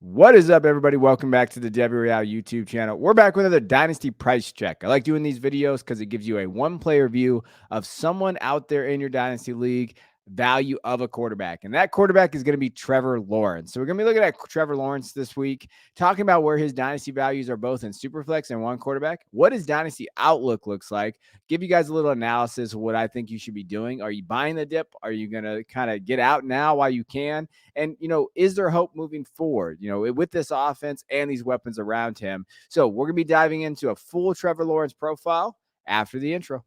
What is up, everybody? Welcome back to the Debbie Real YouTube channel. We're back with another Dynasty price check. I like doing these videos because it gives you a one-player view of someone out there in your Dynasty league, value of a quarterback. And that quarterback is going to be Trevor Lawrence. So we're going to be looking at Trevor Lawrence this week, talking about where his Dynasty values are both in Superflex and one quarterback, what his Dynasty outlook looks like, give you guys a little analysis of what I think you should be doing. Are you buying the dip? Are you going to kind of get out now while you can? And, is there hope moving forward, with this offense and these weapons around him? So we're going to be diving into a full Trevor Lawrence profile after the intro.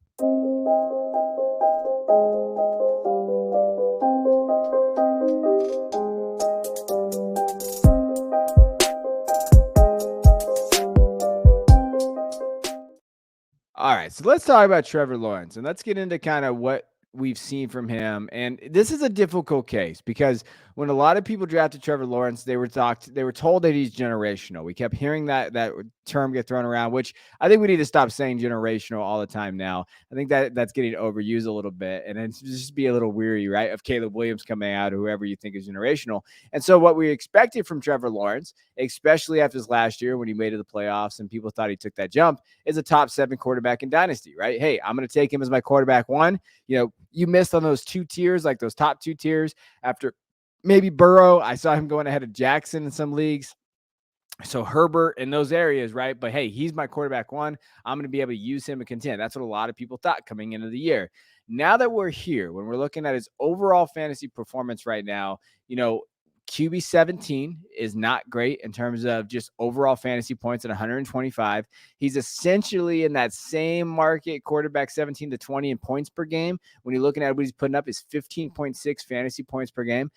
All right, so let's talk about Trevor Lawrence and let's get into kind of what we've seen from him. And this is a difficult case because when a lot of people drafted Trevor Lawrence, they were told that he's generational. We kept hearing that term get thrown around, which I think we need to stop saying generational all the time now. I think that's getting overused a little bit, and it's just be a little weary, right? Of Caleb Williams coming out, or whoever you think is generational. And so what we expected from Trevor Lawrence, especially after his last year when he made it to the playoffs and people thought he took that jump, is a top 7 quarterback in Dynasty, right? Hey, I'm going to take him as my quarterback 1. You missed on those 2 tiers, like those top 2 tiers after maybe Burrow. I saw him going ahead of Jackson in some leagues. So Herbert in those areas, right? But hey, he's my quarterback 1. I'm going to be able to use him and contend. That's what a lot of people thought coming into the year. Now that we're here, when we're looking at his overall fantasy performance right now, QB 17 is not great in terms of just overall fantasy points at 125. He's essentially in that same market, quarterback 17 to 20 in points per game. When you're looking at what he's putting up, is 15.6 fantasy points per game.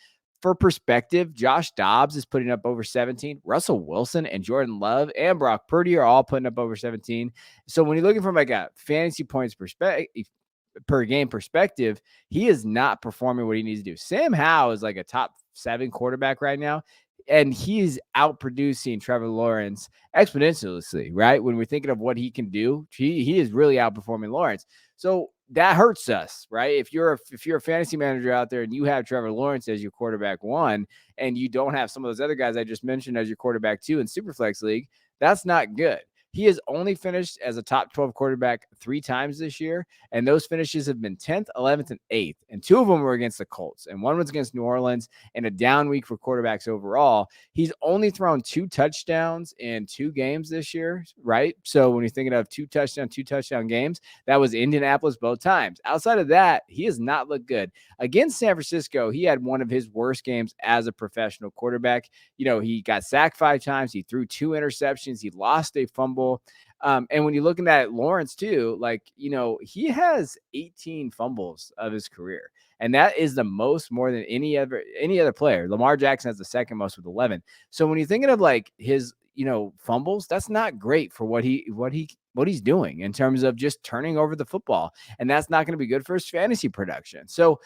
For perspective, Josh Dobbs is putting up over 17. Russell Wilson and Jordan Love and Brock Purdy are all putting up over 17. So when you're looking from like a fantasy points per game perspective, he is not performing what he needs to do. Sam Howell is like a top 7 quarterback right now, and he's outproducing Trevor Lawrence exponentially, right? When we're thinking of what he can do, he is really outperforming Lawrence. So that hurts us, right? If you're a fantasy manager out there and you have Trevor Lawrence as your quarterback 1, and you don't have some of those other guys I just mentioned as your quarterback 2 in Superflex League, that's not good. He has only finished as a top 12 quarterback 3 times this year, and those finishes have been 10th, 11th, and 8th. And 2 of them were against the Colts, and 1 was against New Orleans, and a down week for quarterbacks overall. He's only thrown 2 touchdowns in 2 games this year, right? So when you're thinking of 2 touchdown games, that was Indianapolis both times. Outside of that, he has not looked good. Against San Francisco, he had one of his worst games as a professional quarterback. He got sacked 5 times. He threw 2 interceptions. He lost a fumble. And when you're looking at Lawrence too, he has 18 fumbles of his career. And that is the most, more than any other player. Lamar Jackson has the second most with 11. So when you're thinking of like his, fumbles, that's not great for what he's doing in terms of just turning over the football. And that's not going to be good for his fantasy production. So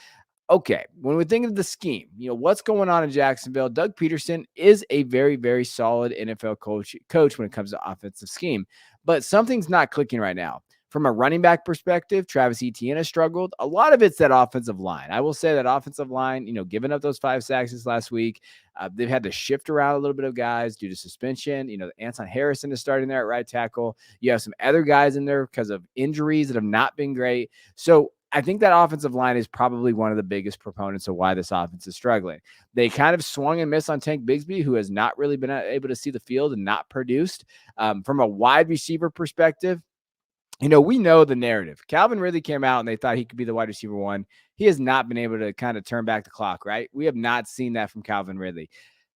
okay, when we think of the scheme, what's going on in Jacksonville, Doug Peterson is a very, very solid NFL coach when it comes to offensive scheme, but something's not clicking right now. From a running back perspective, Travis Etienne has struggled. A lot of it's that offensive line. I will say that offensive line, giving up those 5 sacks this last week, they've had to shift around a little bit of guys due to suspension. Anton Harrison is starting there at right tackle. You have some other guys in there because of injuries that have not been great. So I think that offensive line is probably one of the biggest proponents of why this offense is struggling. They kind of swung and missed on Tank Bigsby, who has not really been able to see the field and not produced. From a wide receiver perspective, we know the narrative. Calvin Ridley came out and they thought he could be the wide receiver 1. He has not been able to kind of turn back the clock, right? We have not seen that from Calvin Ridley.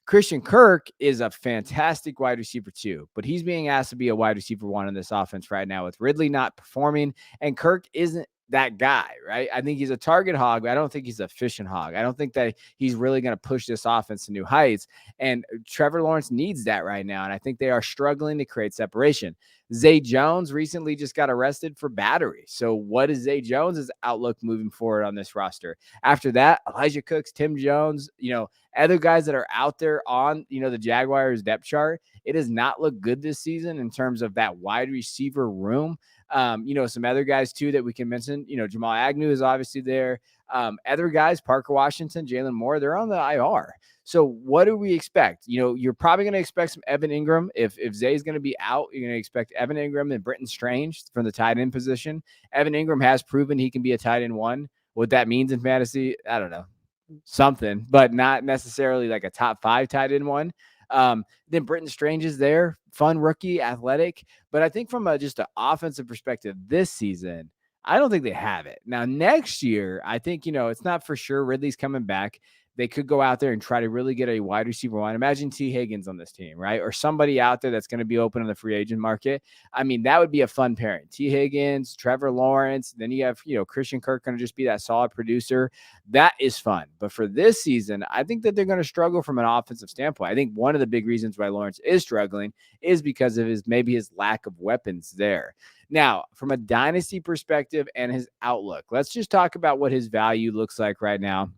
Christian Kirk is a fantastic wide receiver 2, but he's being asked to be a wide receiver 1 in this offense right now with Ridley not performing, and Kirk isn't that guy, right? I think he's a target hog, but I don't think he's a fishing hog. I don't think that he's really going to push this offense to new heights, and Trevor Lawrence needs that right now, and I think they are struggling to create separation. Zay Jones recently just got arrested for battery. So what is Zay Jones' outlook moving forward on this roster? After that, Elijah Cooks, Tim Jones, other guys that are out there on, the Jaguars depth chart, it does not look good this season in terms of that wide receiver room. Some other guys too that we can mention, Jamal Agnew is obviously there. Other guys, Parker Washington, Jalen Moore, they're on the IR. So what do we expect? You're probably going to expect some Evan Ingram. If Zay's going to be out, you're going to expect Evan Ingram and Britton Strange from the tight end position. Evan Ingram has proven he can be a tight end one. What that means in fantasy, I don't know, something, but not necessarily like a top 5 tight end one. Then Britton Strange is there, fun rookie, athletic. But I think from just an offensive perspective this season, I don't think they have it. Now, next year, I think, it's not for sure. Ridley's coming back. They could go out there and try to really get a wide receiver one. Imagine T. Higgins on this team, right? Or somebody out there that's going to be open in the free agent market. I mean, that would be a fun pairing. T. Higgins, Trevor Lawrence. Then you have, Christian Kirk going to just be that solid producer. That is fun. But for this season, I think that they're going to struggle from an offensive standpoint. I think one of the big reasons why Lawrence is struggling is because of his lack of weapons there. Now, from a dynasty perspective and his outlook, let's just talk about what his value looks like right now.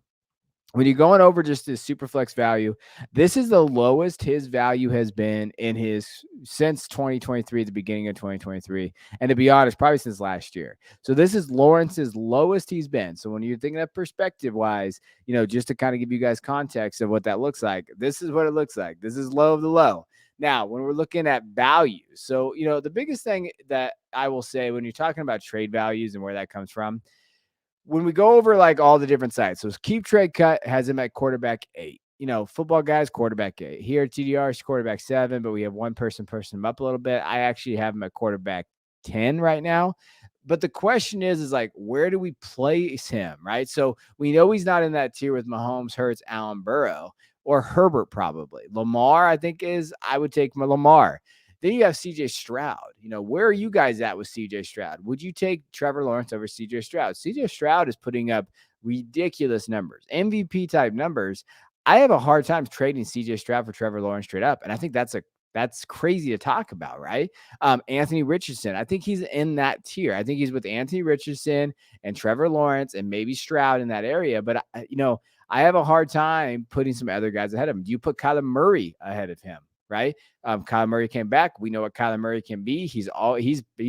When you're going over just his Superflex value, this is the lowest his value has been since 2023, the beginning of 2023. And to be honest, probably since last year. So this is Lawrence's lowest he's been. So when you're thinking of perspective wise, just to kind of give you guys context of what that looks like, this is what it looks like. This is low of the low. Now, when we're looking at values, so, the biggest thing that I will say when you're talking about trade values and where that comes from, when we go over like all the different sites, so Keep Trade Cut has him at quarterback 8. Football Guys, quarterback 8. Here at TDR is quarterback 7, but we have one person him up a little bit. I actually have him at quarterback 10 right now. But the question is like, where do we place him, right? So we know he's not in that tier with Mahomes, Hurts, Allen, Burrow, or Herbert probably. Lamar, I would take my Lamar. Then you have CJ Stroud. Where are you guys at with CJ Stroud? Would you take Trevor Lawrence over CJ Stroud? CJ Stroud is putting up ridiculous numbers, MVP type numbers. I have a hard time trading CJ Stroud for Trevor Lawrence straight up. And I think that's crazy to talk about, right? Anthony Richardson, I think he's in that tier. I think he's with Anthony Richardson and Trevor Lawrence and maybe Stroud in that area. But, I have a hard time putting some other guys ahead of him. Do you put Kyler Murray ahead of him? Right. Kyler Murray came back. We know what Kyler Murray can be. He's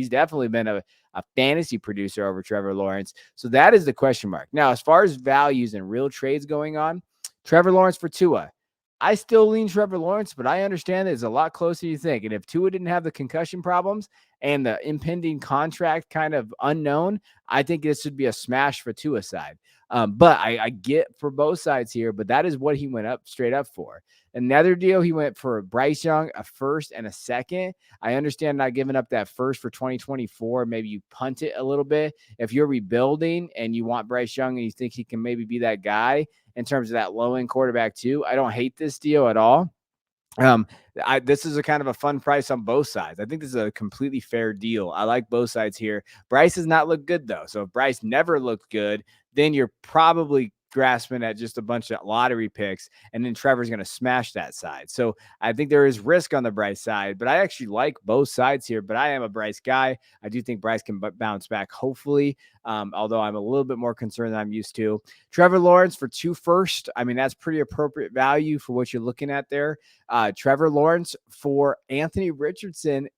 definitely been a fantasy producer over Trevor Lawrence. So that is the question mark. Now, as far as values and real trades going on, Trevor Lawrence for Tua. I still lean Trevor Lawrence, but I understand it's a lot closer than you think. And if Tua didn't have the concussion problems and the impending contract kind of unknown, I think this would be a smash for Tua's side. But I get for both sides here, but that is what he went up straight up for. Another deal, he went for Bryce Young, a first and a second. I understand not giving up that first for 2024. Maybe you punt it a little bit. If you're rebuilding and you want Bryce Young and you think he can maybe be that guy in terms of that low-end quarterback too, I don't hate this deal at all. This is a kind of a fun price on both sides. I think this is a completely fair deal. I like both sides here. Bryce has not looked good though. So if Bryce never looked good, then you're probably grasping at just a bunch of lottery picks, and then Trevor's going to smash that side. So I think there is risk on the Bryce side, but I actually like both sides here. But I am a Bryce guy. I do think Bryce can bounce back, hopefully, although I'm a little bit more concerned than I'm used to. Trevor Lawrence for 2 first. I mean, that's pretty appropriate value for what you're looking at there. Trevor Lawrence for Anthony Richardson.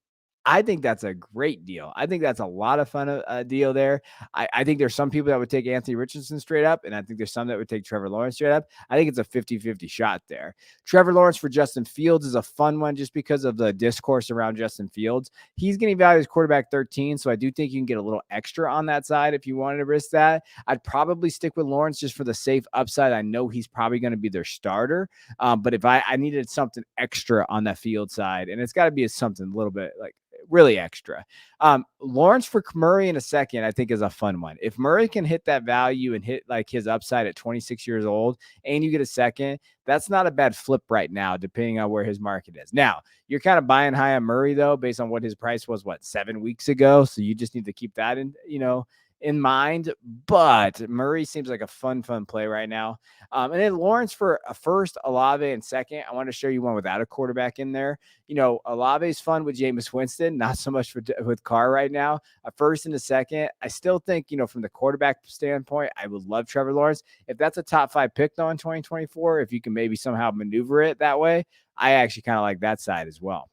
I think that's a great deal. I think that's a lot of fun deal there. I think there's some people that would take Anthony Richardson straight up, and I think there's some that would take Trevor Lawrence straight up. I think it's a 50-50 shot there. Trevor Lawrence for Justin Fields is a fun one just because of the discourse around Justin Fields. He's getting valued as quarterback 13, so I do think you can get a little extra on that side if you wanted to risk that. I'd probably stick with Lawrence just for the safe upside. I know he's probably going to be their starter, but if I needed something extra on that field side, and it's got to be something a little bit like really extra. Lawrence for Murray in a second, I think is a fun one. If Murray can hit that value and hit like his upside at 26 years old and you get a second, that's not a bad flip right now, depending on where his market is. Now, you're kind of buying high on Murray though, based on what his price was, 7 weeks ago. So you just need to keep that in mind, but Murray seems like a fun play right now. And then Lawrence for a first, Olave in second. I want to show you one without a quarterback in there. Olave's fun with Jameis Winston, not so much with Carr right now. A first and a second. I still think, from the quarterback standpoint, I would love Trevor Lawrence. If that's a top 5 pick though in 2024, if you can maybe somehow maneuver it that way, I actually kind of like that side as well.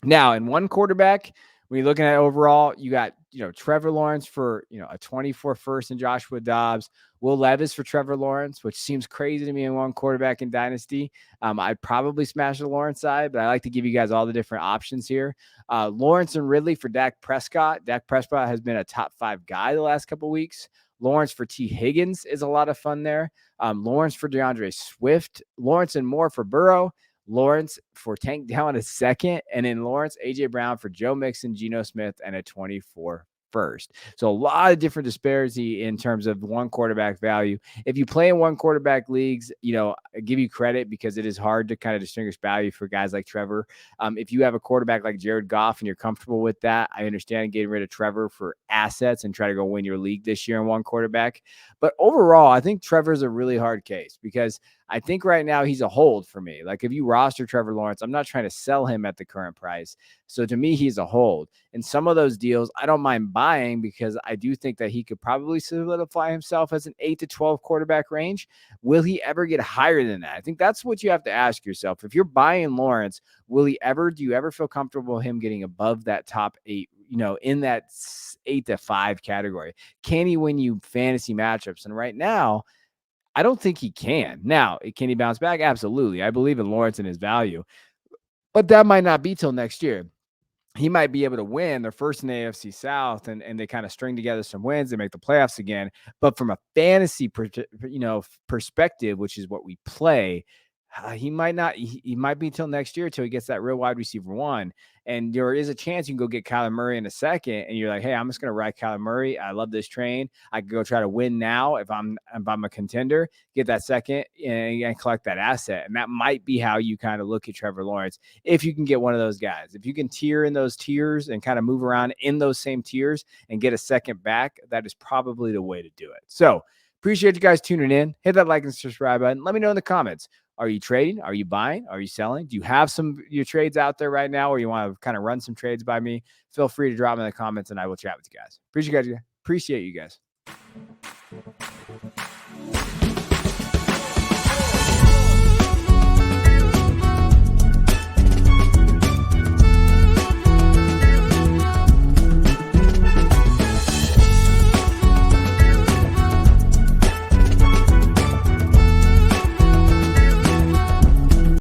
Now, in one quarterback, When you're looking at overall, you got, Trevor Lawrence for, a 24 first and Joshua Dobbs, Will Levis for Trevor Lawrence, which seems crazy to me in one quarterback in Dynasty. I'd probably smash the Lawrence side, but I like to give you guys all the different options here. Lawrence and Ridley for Dak Prescott. Dak Prescott has been a top 5 guy the last couple of weeks. Lawrence for T. Higgins is a lot of fun there. Lawrence for DeAndre Swift. Lawrence and Moore for Burrow. Lawrence for Tank down a second, and then Lawrence, A.J. Brown for Joe Mixon, Geno Smith, and a 24 first. So a lot of different disparity in terms of one quarterback value. If you play in one quarterback leagues, I give you credit because it is hard to kind of distinguish value for guys like Trevor. If you have a quarterback like Jared Goff and you're comfortable with that, I understand getting rid of Trevor for assets and try to go win your league this year in one quarterback. But overall, I think Trevor's a really hard case because I think right now he's a hold for me. Like if you roster Trevor Lawrence, I'm not trying to sell him at the current price. So to me, he's a hold. And some of those deals I don't mind buying because I do think that he could probably solidify himself as an 8 to 12 quarterback range. Will he ever get higher than that? I think that's what you have to ask yourself. If you're buying Lawrence, do you ever feel comfortable him getting above that top 8, in that 8 to 5 category? Can he win you fantasy matchups? And right now, I don't think he can. Now, can he bounce back? Absolutely. I believe in Lawrence and his value, but that might not be till next year. He might be able to win. They're first in the AFC South, and they kind of string together some wins and make the playoffs again. But from a fantasy, perspective, which is what we play, he might not. He might be till next year till he gets that real wide receiver one. And there is a chance you can go get Kyler Murray in a second, and you're like, hey, I'm just going to ride Kyler Murray. I love this train. I could go try to win now if I'm a contender, get that second and collect that asset. And that might be how you kind of look at Trevor Lawrence if you can get one of those guys. If you can tier in those tiers and kind of move around in those same tiers and get a second back, that is probably the way to do it. So appreciate you guys tuning in. Hit that like and subscribe button. Let me know in the comments. Are you trading? Are you buying? Are you selling? Do you have your trades out there right now, or you want to kind of run some trades by me? Feel free to drop them in the comments and I will chat with you guys. Appreciate you guys.